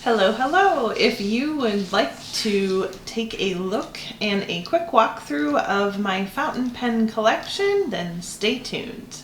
Hello, hello! If you would like to take a look and a quick walkthrough of my fountain pen collection, then stay tuned.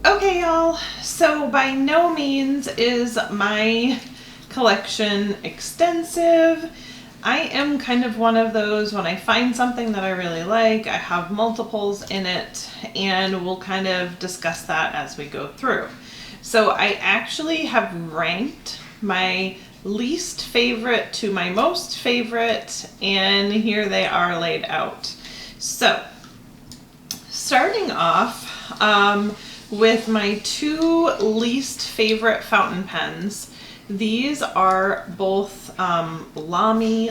Okay, y'all, so by no means is my collection extensive. I am kind of one of those, when I find something that I really like, I have multiples in it, and we'll kind of discuss that as we go through. So I actually have ranked my least favorite to my most favorite, and here they are laid out. So, starting off, with my two least favorite fountain pens. These are both Lamy,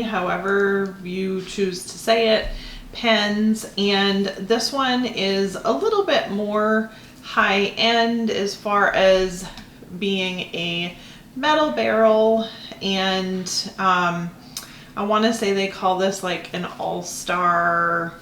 however you choose to say it, pens, and this one is a little bit more high end as far as being a metal barrel, and I want to say they call this like an all-star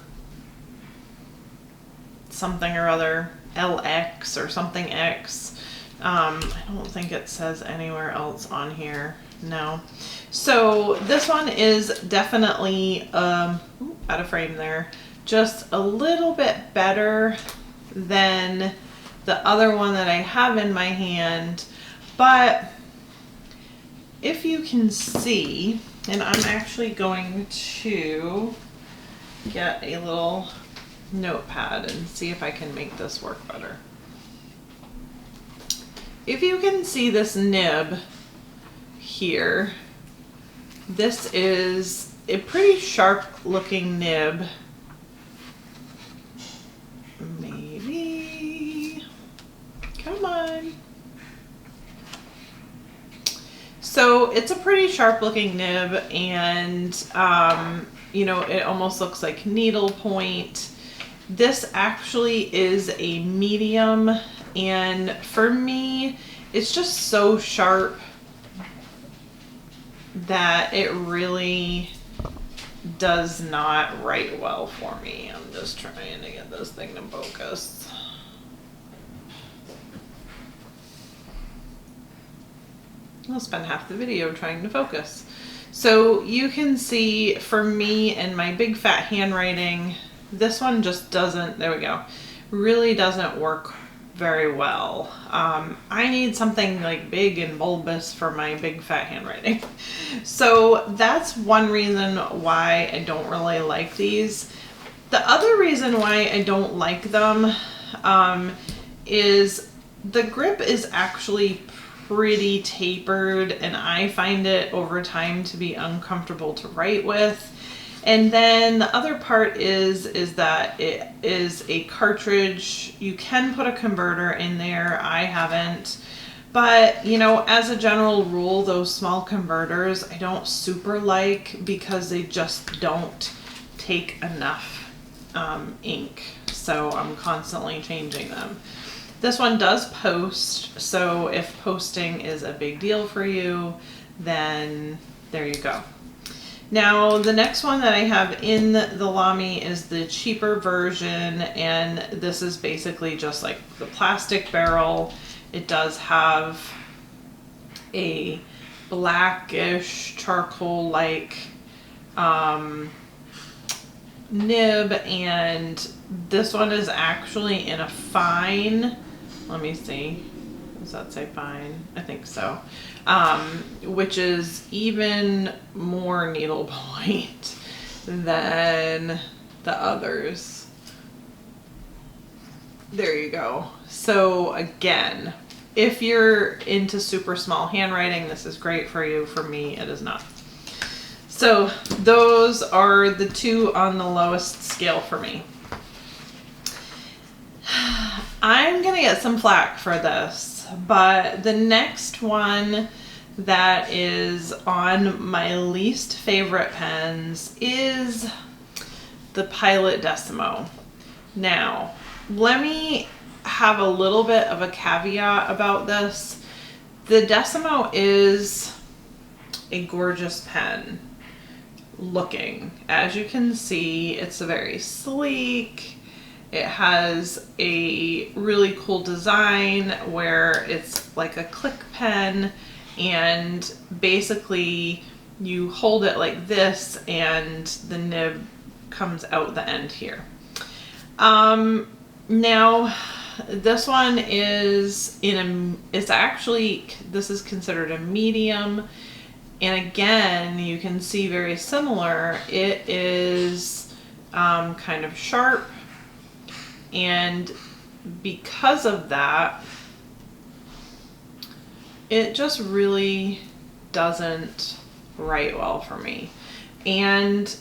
something or other, LX or something X. I don't think it says anywhere else on here. No. So this one is definitely out of frame there. Just a little bit better than the other one that I have in my hand. But if you can see, and I'm actually going to get a little notepad and see if I can make this work better. If you can see this nib here, this is a pretty sharp looking nib. Maybe, come on. So it's a pretty sharp looking nib, and you know, it almost looks like needlepoint. This actually is a medium, and for me, it's just so sharp that it really does not write well for me. I'm just trying to get this thing to focus. I'll spend half the video trying to focus. So you can see, for me and my big fat handwriting, this one just doesn't, there we go, really doesn't work very well. I need something like big and bulbous for my big fat handwriting. So that's one reason why I don't really like these. The other reason why I don't like them is the grip is actually pretty tapered, and I find it over time to be uncomfortable to write with. And then the other part is that it is a cartridge. You can put a converter in there. I haven't. But, you know, as a general rule, those small converters I don't super like because they just don't take enough ink. So I'm constantly changing them. This one does post, so if posting is a big deal for you, then there you go. Now, the next one that I have in the Lamy is the cheaper version, and this is basically just like the plastic barrel. It does have a blackish charcoal-like nib, and this one is actually in a fine, let me see, does that say fine? I think so. Which is even more needlepoint than the others. There you go. So again, if you're into super small handwriting, this is great for you. For me, it is not. So those are the two on the lowest scale for me. I'm gonna get some flack for this, but the next one that is on my least favorite pens is the Pilot Decimo. Now, let me have a little bit of a caveat about this. The Decimo is a gorgeous pen looking. As you can see, it's very sleek. It has a really cool design where it's like a click pen, and basically you hold it like this and the nib comes out the end here. Now this one is this is considered a medium. And again, you can see very similar. It is kind of sharp, and because of that, it just really doesn't write well for me. And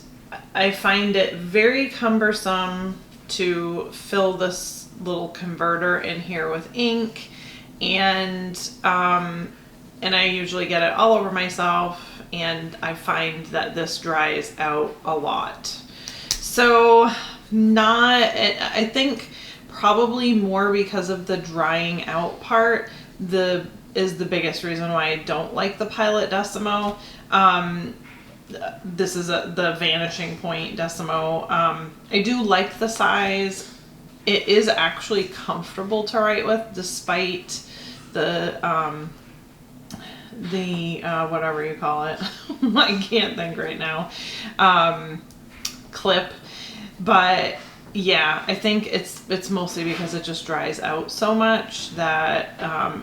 I find it very cumbersome to fill this little converter in here with ink, and I usually get it all over myself, and I find that this dries out a lot. So I think probably more because of the drying out part is the biggest reason why I don't like the Pilot Decimo. This is the Vanishing Point Decimo. I do like the size. It is actually comfortable to write with, despite the whatever you call it, I can't think right now, clip. But yeah, I think it's mostly because it just dries out so much that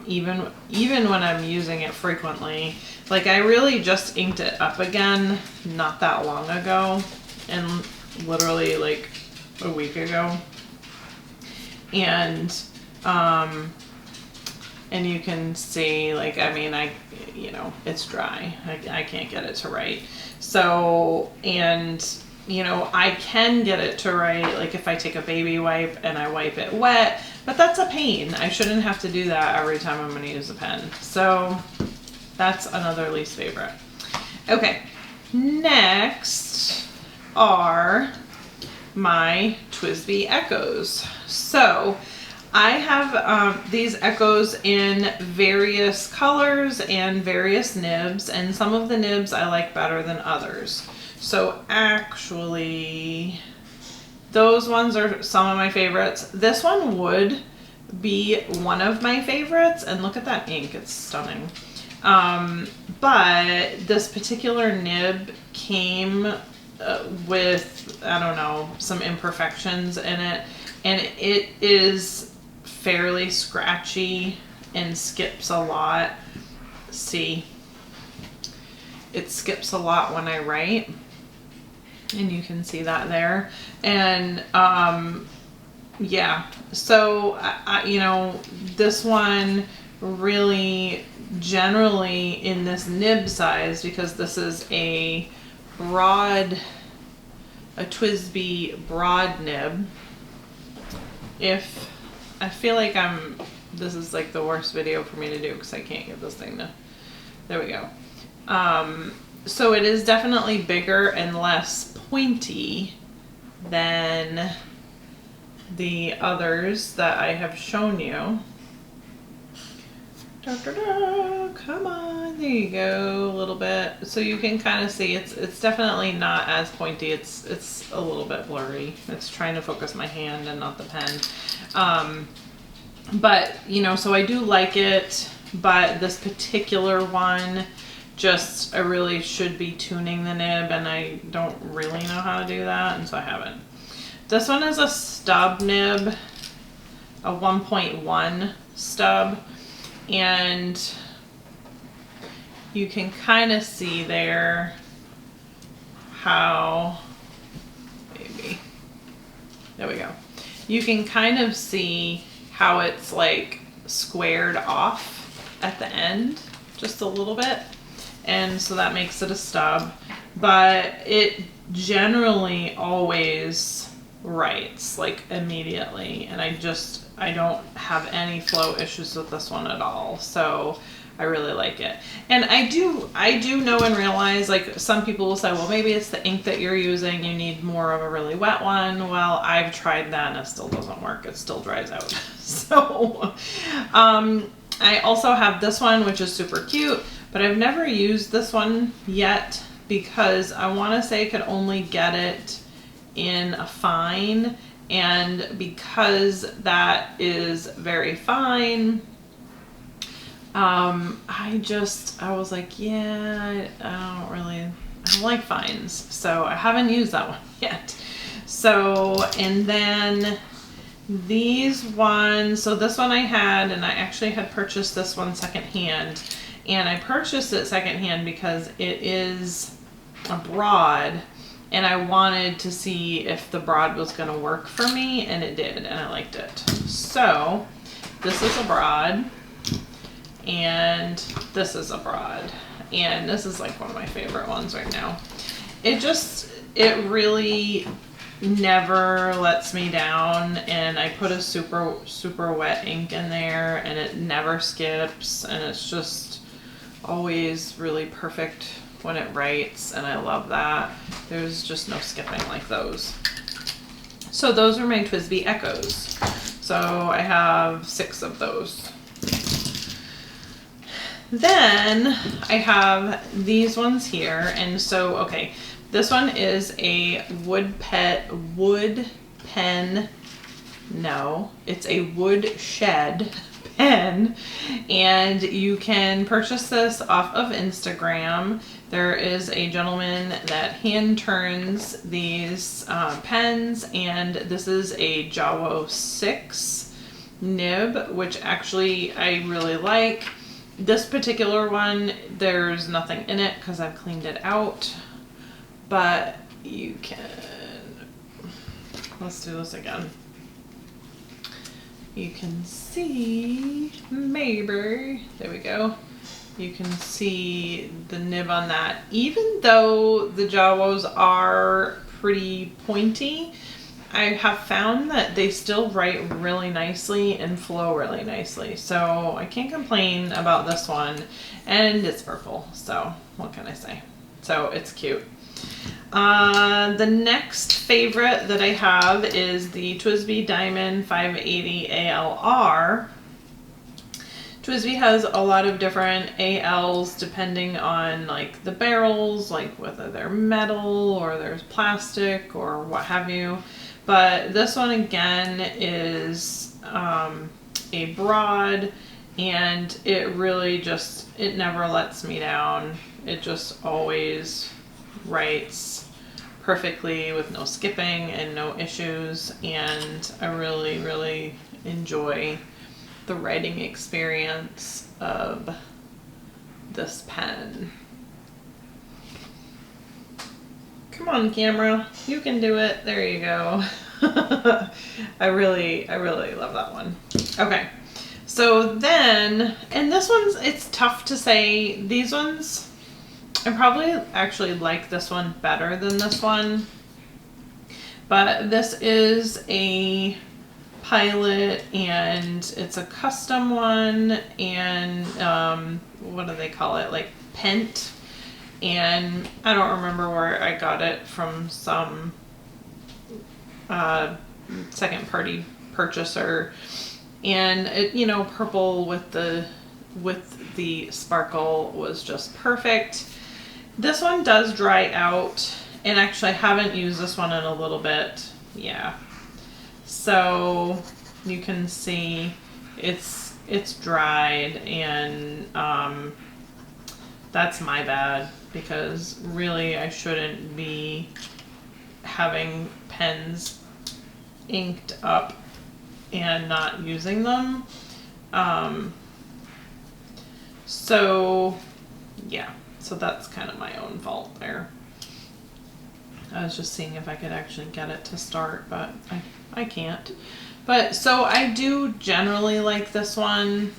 even when I'm using it frequently, like I really just inked it up again not that long ago, and literally like a week ago, and you can see, like, I mean, it's dry. I can't get it to write. So, and, I can get it to write, like, if I take a baby wipe and I wipe it wet, but that's a pain. I shouldn't have to do that every time I'm going to use a pen. So, that's another least favorite. Okay, next are my TWSBI Echoes. So, I have these Echoes in various colors and various nibs, and some of the nibs I like better than others. So actually, those ones are some of my favorites. This one would be one of my favorites, and look at that ink, it's stunning. But this particular nib came with, I don't know, some imperfections in it, and it is fairly scratchy and skips a lot. See, it skips a lot when I write, and you can see that there. And yeah, so this one really generally in this nib size, because this is a TWSBI broad nib. I feel like this is like the worst video for me to do because I can't get this thing to, there we go. So it is definitely bigger and less pointy than the others that I have shown you. Come on, there you go, a little bit. So you can kind of see it's definitely not as pointy. It's a little bit blurry. It's trying to focus my hand and not the pen. But so I do like it, but this particular one, I really should be tuning the nib, and I don't really know how to do that, and so I haven't. This one is a stub nib, a 1.1 stub. And you can kind of see there how, maybe, there we go. You can kind of see how it's like squared off at the end just a little bit. And so that makes it a stub, but it generally always writes like immediately, and I don't have any flow issues with this one at all. So I really like it. And I do know and realize, like, some people will say, well, maybe it's the ink that you're using, you need more of a really wet one. Well, I've tried that and it still doesn't work. It still dries out. So I also have this one, which is super cute, but I've never used this one yet because I want to say I could only get it in a fine, and because that is very fine, I was like, yeah, I don't like fines, so I haven't used that one yet. So, and then these ones, so this one I had, and I actually had purchased this one secondhand, and I purchased it secondhand because it is a broad, and I wanted to see if the broad was going to work for me, and it did, and I liked it. So this is a broad, and this is a broad, and this is like one of my favorite ones right now. It really never lets me down, and I put a super wet ink in there, and it never skips, and it's just always really perfect when it writes, and I love that. There's just no skipping like those. So those are my TWSBI Echoes. So I have 6 of those. Then I have these ones here, and so, okay, this one is a it's a Woodshed pen, and you can purchase this off of Instagram. There is a gentleman that hand turns these pens, and this is a Jawo 6 nib, which actually I really like. This particular one, there's nothing in it because I've cleaned it out, but you can, let's do this again. You can see, maybe, there we go. You can see the nib on that. Even though the Jawos are pretty pointy, I have found that they still write really nicely and flow really nicely. So I can't complain about this one, and it's purple, so what can I say? So it's cute. The next favorite that I have is the TWSBI Diamond 580 ALR. TWSBI has a lot of different ALs depending on like the barrels, like whether they're metal or there's plastic or what have you. But this one again is a broad, and it really just, it never lets me down. It just always writes perfectly with no skipping and no issues, and I really, really enjoy the writing experience of this pen. Come on, camera, you can do it. There you go. I really love that one. Okay, so then, and this one's, it's tough to say. These ones, I probably actually like this one better than this one, but this is a Pilot, and it's a custom one, and what do they call it, like Pent, and I don't remember where I got it from, some second party purchaser, and it, you know, purple with the sparkle was just perfect. This one does dry out, and actually I haven't used this one in a little bit. Yeah, so you can see it's dried, and that's my bad, because really I shouldn't be having pens inked up and not using them. So yeah, so that's kind of my own fault there. I was just seeing if I could actually get it to start, but I can't. But so I do generally like this one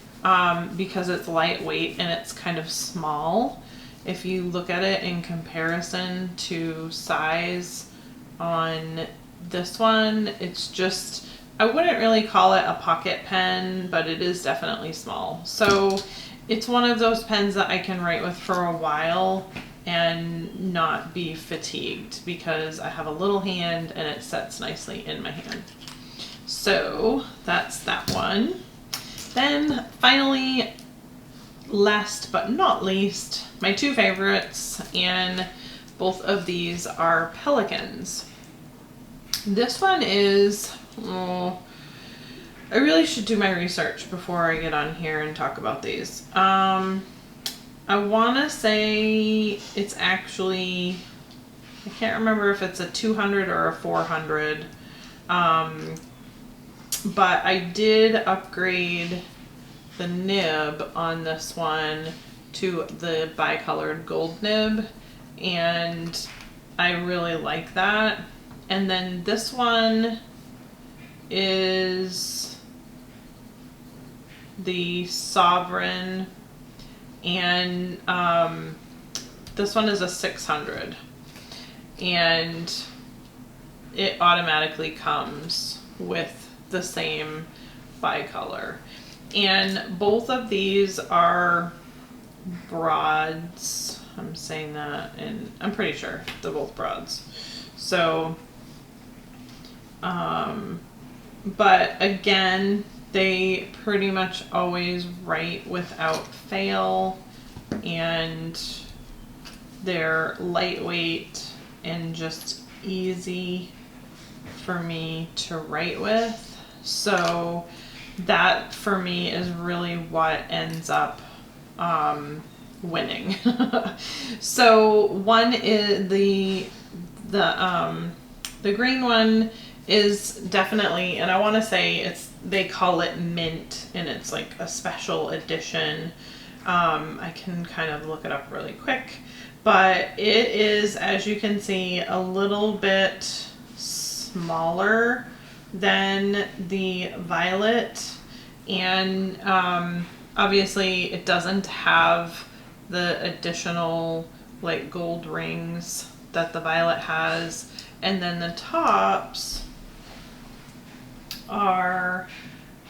because it's lightweight and it's kind of small. If you look at it in comparison to size on this one, it's just, I wouldn't really call it a pocket pen, but it is definitely small. So it's one of those pens that I can write with for a while and not be fatigued because I have a little hand and it sets nicely in my hand. So that's that one. Then finally, last but not least, my two favorites, and both of these are Pelicans. This one is, I really should do my research before I get on here and talk about these. I want to say it's actually, I can't remember if it's a 200 or a 400, but I did upgrade the nib on this one to the bicolored gold nib, and I really like that. And then this one is the Sovereign, and this one is a 600, and it automatically comes with the same bicolor. And both of these are broads. I'm saying that, and I'm pretty sure they're both broads. So, but again, they pretty much always write without fail, and they're lightweight and just easy for me to write with. So that for me is really what ends up winning. So one is the green one is definitely, and I want to say they call it mint, and it's like a special edition. I can kind of look it up really quick, but it is, as you can see, a little bit smaller than the violet, and obviously it doesn't have the additional like gold rings that the violet has. And then the tops are,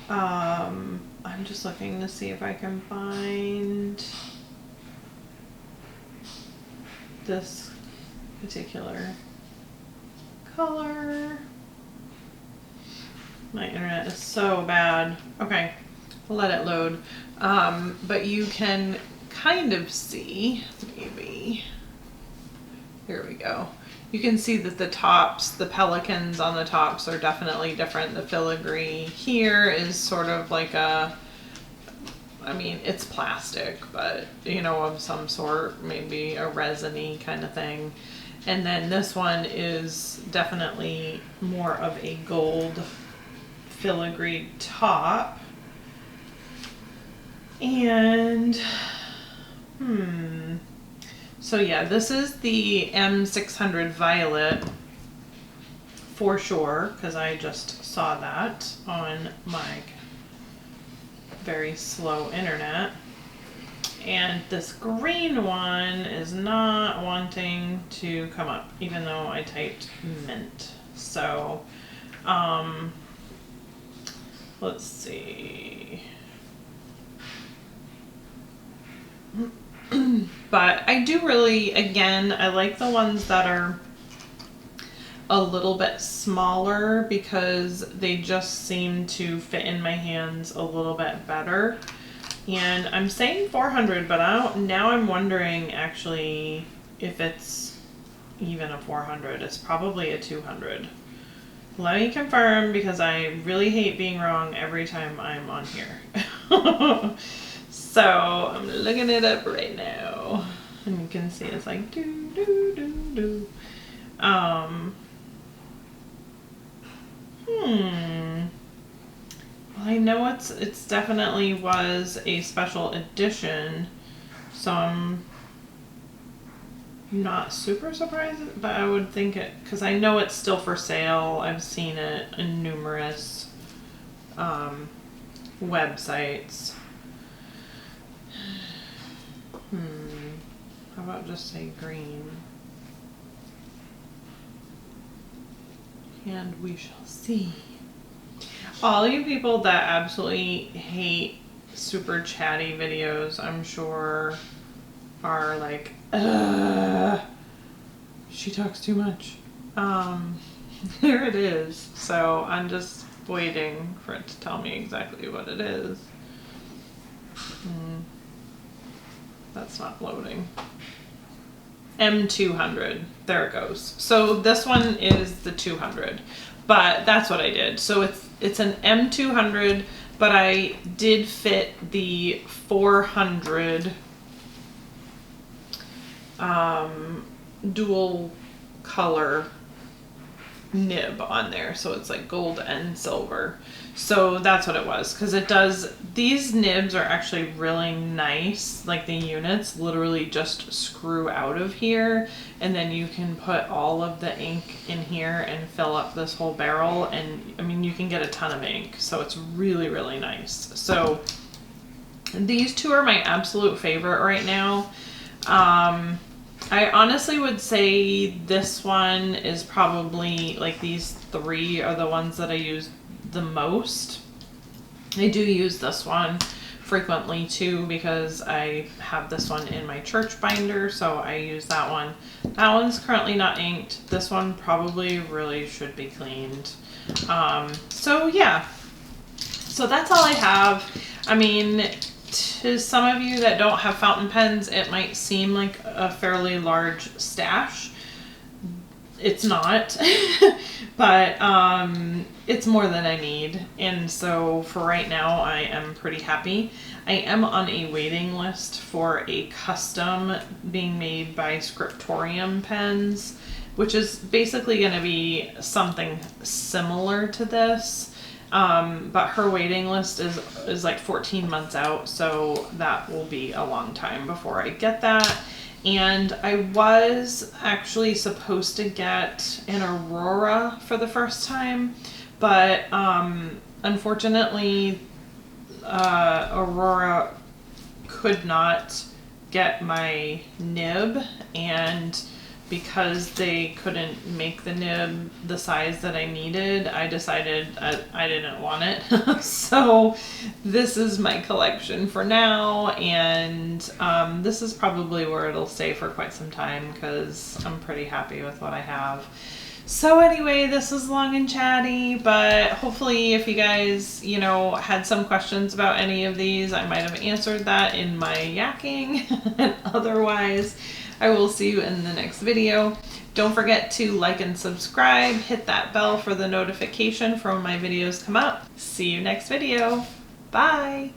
I'm just looking to see if I can find this particular color. My internet is so bad. Okay, I'll let it load. But you can kind of see, maybe, here we go. You can see that the tops, the pelicans on the tops are definitely different. The filigree here is sort of like a, I mean, it's plastic, but you know, of some sort, maybe a resiny kind of thing. And then this one is definitely more of a gold filigree top. And, so yeah, this is the M600 Violet for sure, because I just saw that on my very slow internet. And this green one is not wanting to come up, even though I typed mint. So, let's see. But I do really, again, I like the ones that are a little bit smaller because they just seem to fit in my hands a little bit better. And I'm saying 400, but now I'm wondering actually if it's even a 400. It's probably a 200. Let me confirm, because I really hate being wrong every time I'm on here. So I'm looking it up right now, and you can see it's like do do do do. Well, I know it's definitely was a special edition, so I'm not super surprised, but I would think it, because I know it's still for sale. I've seen it in numerous websites. How about just say green? And we shall see. All you people that absolutely hate super chatty videos, I'm sure, are like, she talks too much. Here it is. So I'm just waiting for it to tell me exactly what it is. That's not loading. M200. There it goes. So this one is the 200, but that's what I did. So it's an M200, but I did fit the 400 dual color nib on there, so it's like gold and silver. So that's what it was, because it does, these nibs are actually really nice. Like the units literally just screw out of here, and then you can put all of the ink in here and fill up this whole barrel, and I mean you can get a ton of ink, so it's really, really nice. So these two are my absolute favorite right now. I honestly would say this one is probably, like, these three are the ones that I use the most. I do use this one frequently too, because I have this one in my church binder, so I use that one. That one's currently not inked. This one probably really should be cleaned. So yeah, so that's all I have. I mean, to some of you that don't have fountain pens, it might seem like a fairly large stash. It's not, but it's more than I need. And so for right now, I am pretty happy. I am on a waiting list for a custom being made by Scriptorium Pens, which is basically going to be something similar to this. But her waiting list is like 14 months out, so that will be a long time before I get that. And I was actually supposed to get an Aurora for the first time, but unfortunately Aurora could not get my nib, and because they couldn't make the nib the size that I needed, I decided I didn't want it. So this is my collection for now, and this is probably where it'll stay for quite some time, because I'm pretty happy with what I have. So anyway, this is long and chatty, but hopefully if you guys, you know, had some questions about any of these, I might have answered that in my yakking. And otherwise, I will see you in the next video. Don't forget to like and subscribe, hit that bell for the notification for when my videos come up. See you next video. Bye.